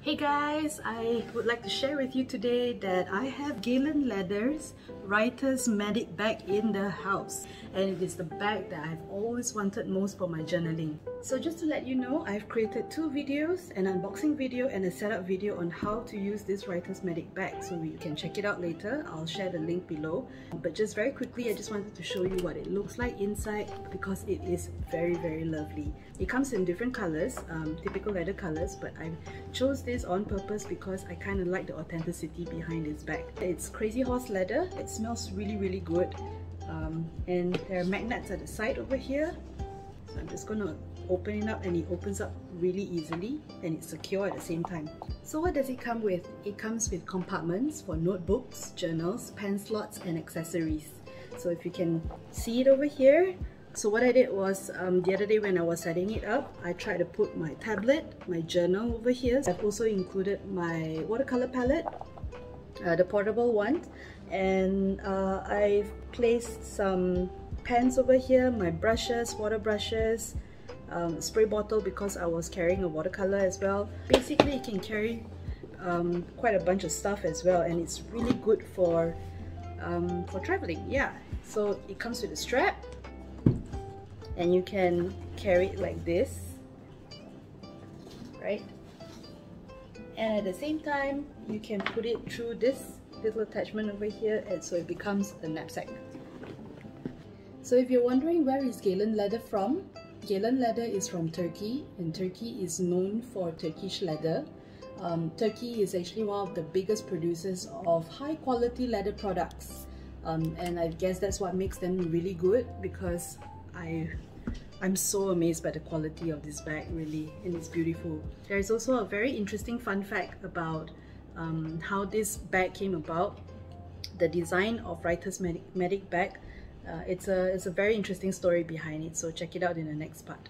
Hey guys, I would like to share with you today that I have Galen Leather's Writer's Magic Bag in the house, and it is the bag that I've always wanted most for my journaling. So just to let you know, I've created two videos, an unboxing video and a setup video on how to use this Writer's Magic Bag, so you can check it out later. I'll share the link below. But just very quickly, I just wanted to show you what it looks like inside because it is very lovely. It comes in different colors, typical leather colors, but I chose this on purpose because I kind of like the authenticity behind this bag. It's crazy horse leather, it smells really good, and there are magnets at the side over here. So I'm just going to open it up, and it opens up really easily and it's secure at the same time. So what does it come with? It comes with compartments for notebooks, journals, pen slots and accessories. So if you can see it over here, so what I did was the other day when I was setting it up, I tried to put my tablet, my journal over here. I've also included my watercolor palette, the portable one, and I've placed some pens over here, my brushes, water brushes, spray bottle because I was carrying a watercolor as well. Basically you can carry quite a bunch of stuff as well, and it's really good for traveling. Yeah, so it comes with a strap and you can carry it like this, right? And at the same time you can put it through this little attachment over here, and so it becomes a knapsack. So if you're wondering where is Galen Leather from, Galen Leather is from Turkey, and Turkey is known for Turkish leather. Turkey is actually one of the biggest producers of high quality leather products, and I guess that's what makes them really good, because I'm so amazed by the quality of this bag, really, and it's beautiful. There is also a very interesting fun fact about how this bag came about, the design of Writer's Magic Bag. It's a very interesting story behind it, so check it out in the next part.